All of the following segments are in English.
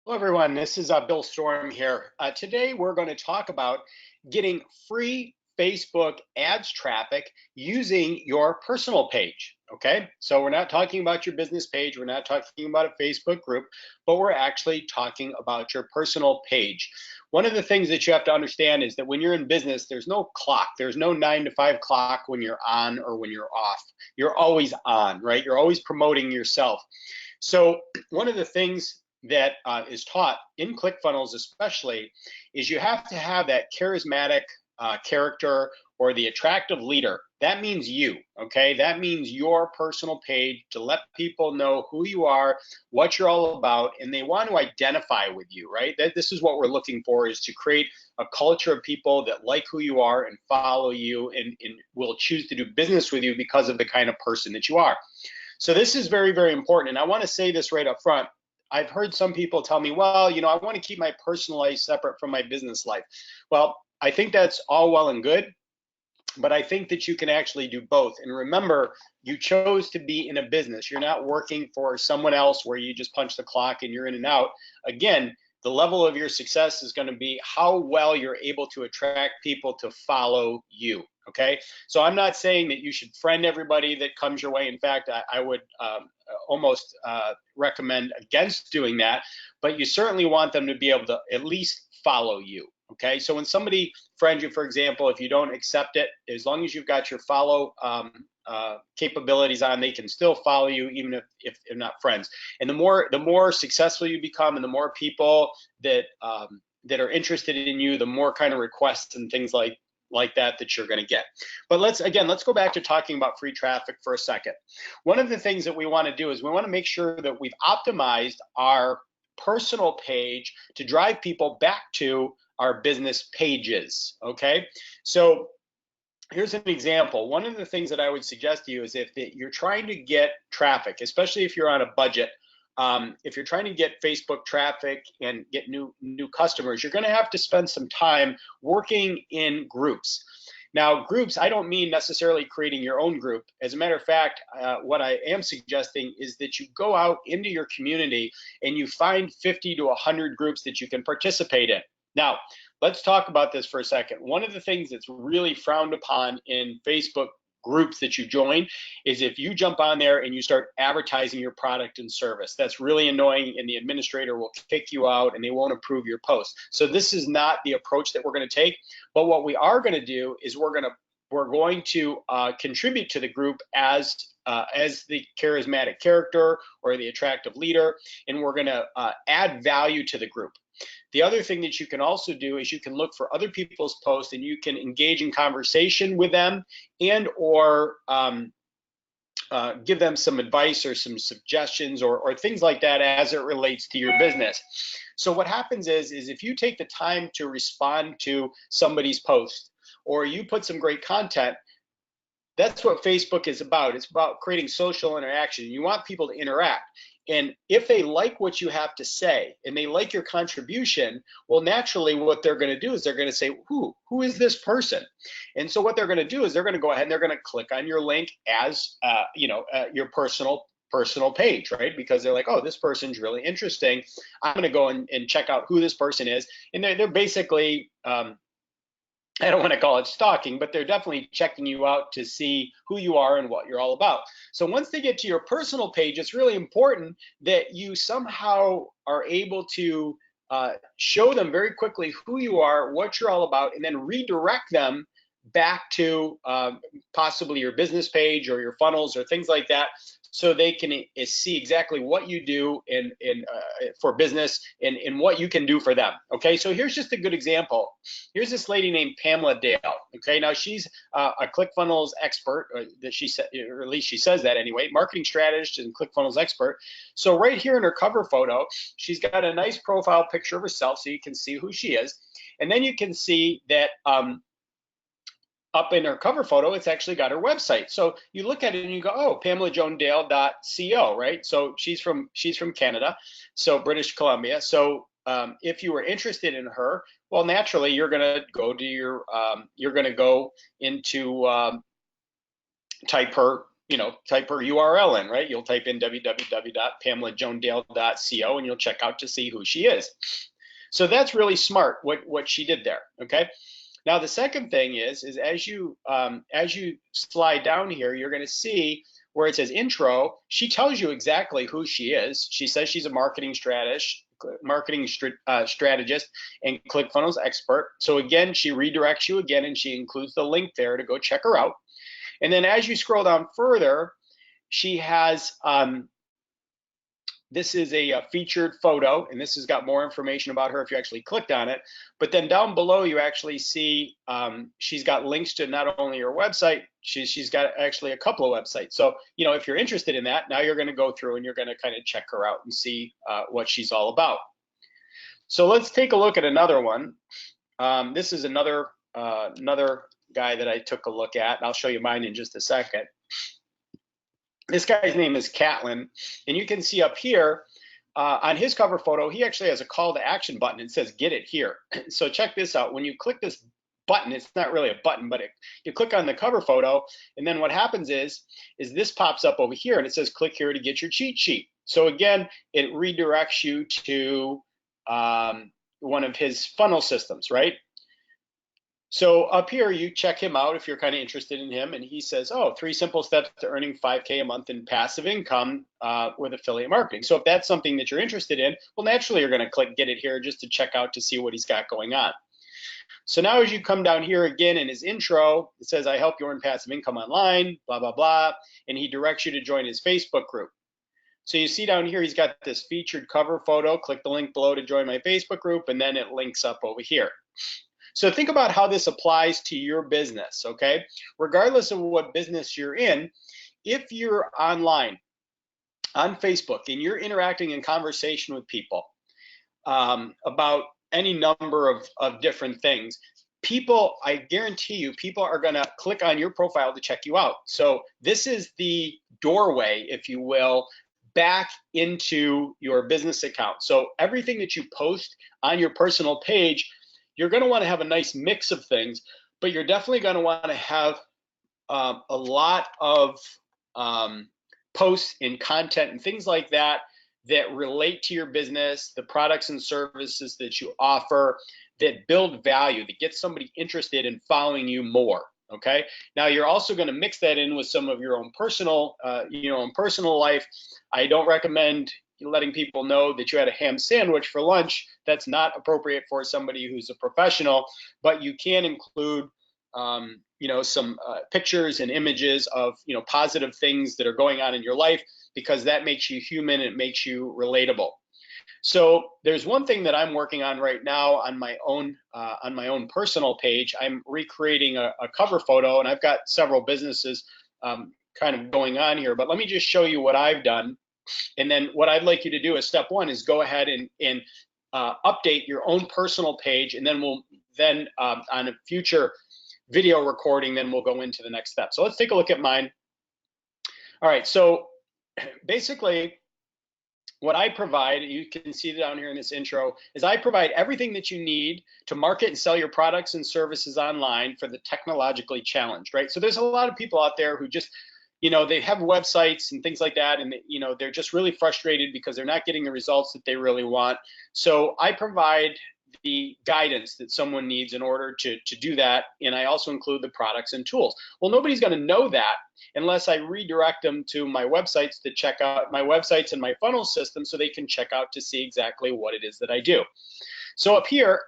Hello, everyone. This is Bill Storm here. Today, we're going to talk about getting free Facebook ads traffic using your personal page. Okay, so we're not talking about your business page, we're not talking about a Facebook group, but we're actually talking about your personal page. One of the things that you have to understand is that when you're in business, there's no clock, there's no 9 to 5 clock when you're on or when you're off. You're always on, right? You're always promoting yourself. So, one of the things that is taught in ClickFunnels, especially, is you have to have that charismatic character or the attractive leader. That means you, okay? That means your personal page to let people know who you are, what you're all about, and they want to identify with you, right? This is what we're looking for, is to create a culture of people that like who you are and follow you and will choose to do business with you because of the kind of person that you are. So this is very, very important. And I want to say this right up front. I've heard some people tell me, well, I want to keep my personal life separate from my business life. Well, I think that's all well and good, but I think that you can actually do both. And remember, you chose to be in a business. You're not working for someone else where you just punch the clock and you're in and out. Again, the level of your success is going to be how well you're able to attract people to follow you. Okay, so I'm not saying that you should friend everybody that comes your way. In fact, I would almost recommend against doing that, but you certainly want them to be able to at least follow you. Okay, so when somebody friends you, for example, if you don't accept it, as long as you've got your follow capabilities on, they can still follow you even if they're not friends. And the more successful you become, and the more people that that are interested in you, the more kind of requests and things like that you're going to get. But let's go back to talking about free traffic for a second. One of the things that we want to do is we want to make sure that we've optimized our personal page to drive people back to our business pages. Okay, so here's an example. One of the things that I would suggest to you is if you're trying to get traffic, especially if you're on a budget, if you're trying to get Facebook traffic and get new customers, you're going to have to spend some time working in groups. Now, groups, I don't mean necessarily creating your own group. As a matter of fact, what I am suggesting is that you go out into your community and you find 50 to 100 groups that you can participate in. Now, let's talk about this for a second. One of the things that's really frowned upon in Facebook groups that you join is if you jump on there and you start advertising your product and service. That's really annoying, and the administrator will kick you out and they won't approve your post. So this is not the approach that we're going to take. But what we are going to do is we're going to contribute to the group as the charismatic character or the attractive leader, and we're going to add value to the group. The other thing that you can also do is you can look for other people's posts and you can engage in conversation with them and or give them some advice or some suggestions or things like that as it relates to your business. So what happens is if you take the time to respond to somebody's post or you put some great content, that's what Facebook is about. It's about creating social interaction. You want people to interact. And if they like what you have to say and they like your contribution, well, naturally what they're going to do is they're going to say, who is this person? And so what they're going to do is they're going to go ahead and they're going to click on your link as your personal page, right? Because they're like, oh, this person's really interesting. I'm going to go and check out who this person is. And they're basically I don't want to call it stalking, but they're definitely checking you out to see who you are and what you're all about. So once they get to your personal page, it's really important that you somehow are able to show them very quickly who you are, what you're all about, and then redirect them back to possibly your business page or your funnels or things like that, so they can see exactly what you do for business and what you can do for them. Okay, so here's just a good example. Here's this lady named Pamela Dale. Okay, now she's a ClickFunnels expert, that she said, or at least she says that anyway, marketing strategist and ClickFunnels expert. So right here in her cover photo, she's got a nice profile picture of herself, so you can see who she is, and then you can see that up in her cover photo, it's actually got her website. So you look at it and you go, oh, PamelaJonesDale.co, right? So she's from Canada, so British Columbia. So if you were interested in her, well, naturally you're going to go to your, type her type her URL in, right? You'll type in www.pamelajoandale.co and you'll check out to see who she is. So that's really smart what she did there. Okay. Now the second thing is as you slide down here, you're going to see where it says intro. She tells you exactly who she is. She says she's a marketing strategist and ClickFunnels expert. So again, she redirects you again, and she includes the link there to go check her out. And then as you scroll down further, she has this is a featured photo, and this has got more information about her if you actually clicked on it. But then down below, you actually see she's got links to not only her website, she's got actually a couple of websites. So, if you're interested in that, now you're going to go through and you're going to kind of check her out and see what she's all about. So let's take a look at another one. This is another guy that I took a look at. I'll show you mine in just a second. This guy's name is Catlin, and you can see up here on his cover photo, he actually has a call to action button. It says get it here. So check this out. When you click this button, it's not really a button, but you click on the cover photo, and then what happens is this pops up over here, and it says click here to get your cheat sheet. So again, it redirects you to one of his funnel systems, right? So up here, you check him out if you're kind of interested in him, and he says, 3 simple steps to earning $5K a month in passive income with affiliate marketing. So if that's something that you're interested in, well, naturally, you're going to click get it here just to check out to see what he's got going on. So now as you come down here again in his intro, it says, I help you earn passive income online, blah, blah, blah, and he directs you to join his Facebook group. So you see down here, he's got this featured cover photo. Click the link below to join my Facebook group, and then it links up over here. So think about how this applies to your business, okay? Regardless of what business you're in, if you're online, on Facebook, and you're interacting in conversation with people about any number of different things, I guarantee you, people are gonna click on your profile to check you out. So this is the doorway, if you will, back into your business account. So everything that you post on your personal page, you're going to want to have a nice mix of things, but you're definitely going to want to have a lot of posts and content and things like that that relate to your business, the products and services that you offer, that build value, that get somebody interested in following you more. Okay. Now you're also going to mix that in with some of your own personal, personal life. I don't recommend letting people know that you had a ham sandwich for lunch. That's not appropriate for somebody who's a professional, but you can include, some pictures and images of, positive things that are going on in your life, because that makes you human. It makes you relatable. So there's one thing that I'm working on right now on my own personal page. I'm recreating a cover photo, and I've got several businesses kind of going on here, but let me just show you what I've done. And then what I'd like you to do as step one is go ahead and update your own personal page, and then on a future video recording, then we'll go into the next step. So let's take a look at mine. All right, so basically what I provide, you can see down here in this intro, is I provide everything that you need to market and sell your products and services online for the technologically challenged, right? So there's a lot of people out there who just, they have websites and things like that, and they're just really frustrated because they're not getting the results that they really want. So I provide the guidance that someone needs in order to do that, and I also include the products and tools. Well, nobody's going to know that unless I redirect them to my websites to check out my websites and my funnel system, so they can check out to see exactly what it is that I do. So up here,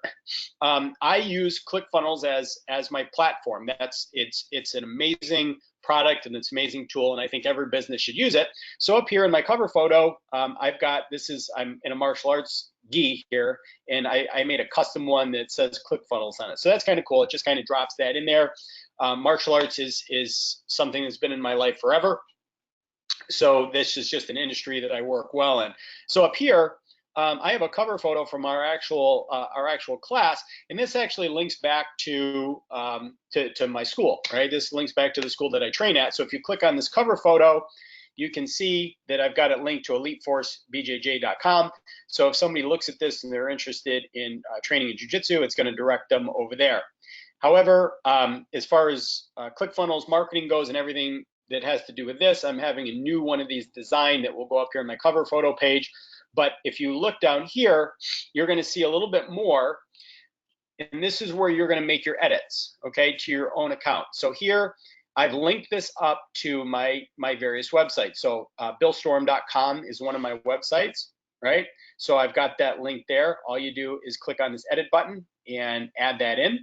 I use ClickFunnels as my platform. It's an amazing product and it's an amazing tool, and I think every business should use it. So up here in my cover photo, I'm in a martial arts gi here, and I made a custom one that says ClickFunnels on it. So that's kind of cool. It just kind of drops that in there. Martial arts is something that's been in my life forever. So this is just an industry that I work well in. So up here, I have a cover photo from our actual class, and this actually links back to my school, right? This links back to the school that I train at. So if you click on this cover photo, you can see that I've got it linked to eliteforcebjj.com. So if somebody looks at this and they're interested in training in jiu-jitsu, it's going to direct them over there. However, as far as ClickFunnels marketing goes and everything that has to do with this. I'm having a new one of these designed that will go up here in my cover photo page. But if you look down here, you're going to see a little bit more. And this is where you're going to make your edits, okay, to your own account. So here, I've linked this up to my various websites. So billstorm.com is one of my websites, right? So I've got that link there. All you do is click on this edit button and add that in.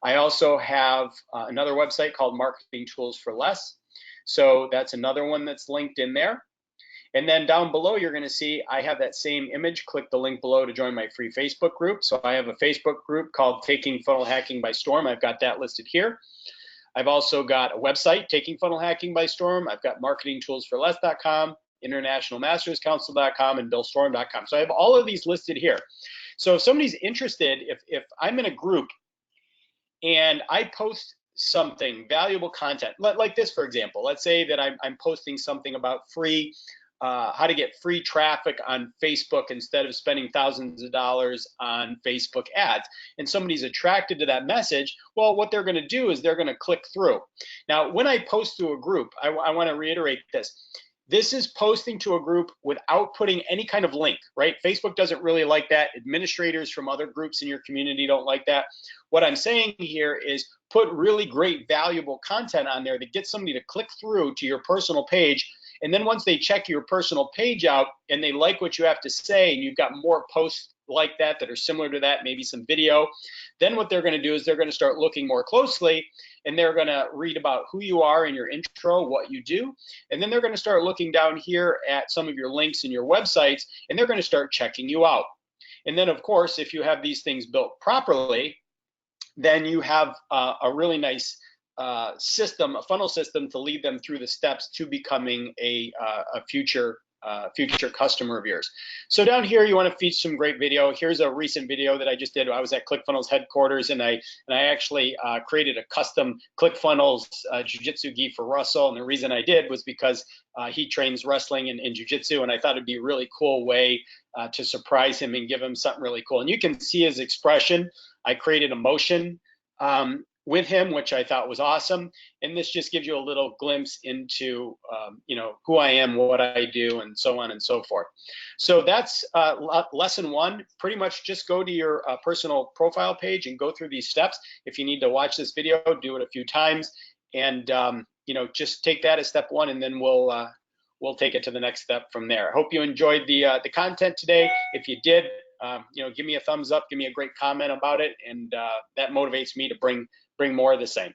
I also have another website called Marketing Tools for Less. So that's another one that's linked in there. And then down below, you're going to see I have that same image. Click the link below to join my free Facebook group. So I have a Facebook group called Taking Funnel Hacking by Storm. I've got that listed here. I've also got a website, Taking Funnel Hacking by Storm. I've got marketingtoolsforless.com, internationalmasterscouncil.com, and billstorm.com. So I have all of these listed here. So if somebody's interested, if I'm in a group and I post something, valuable content, like this, for example, let's say that I'm posting something about how to get free traffic on Facebook instead of spending thousands of dollars on Facebook ads, and somebody's attracted to that message, well, what they're going to do is they're going to click through. Now, when I post to a group, I want to reiterate this. This is posting to a group without putting any kind of link, right? Facebook doesn't really like that. Administrators from other groups in your community don't like that. What I'm saying here is put really great, valuable content on there that gets somebody to click through to your personal page. And then once they check your personal page out and they like what you have to say, and you've got more posts like that are similar to that, maybe some video, then what they're going to do is they're going to start looking more closely, and they're going to read about who you are in your intro, what you do, and then they're going to start looking down here at some of your links in your websites, and they're going to start checking you out. And then, of course, if you have these things built properly, then you have a really nice system, a funnel system to lead them through the steps to becoming a future customer of yours. So down here, you want to feature some great video. Here's a recent video that I just did. I was at ClickFunnels headquarters, and I actually created a custom ClickFunnels jiu-jitsu gi for Russell. And the reason I did was because he trains wrestling and jiu-jitsu, and I thought it'd be a really cool way to surprise him and give him something really cool. And you can see his expression. I created a motion with him, which I thought was awesome. And this just gives you a little glimpse into, who I am, what I do, and so on and so forth. So that's lesson one. Pretty much just go to your personal profile page and go through these steps. If you need to watch this video, do it a few times, and just take that as step one, and then we'll take it to the next step from there. I hope you enjoyed the content today. If you did, give me a thumbs up, give me a great comment about it, and that motivates me to bring more of the same.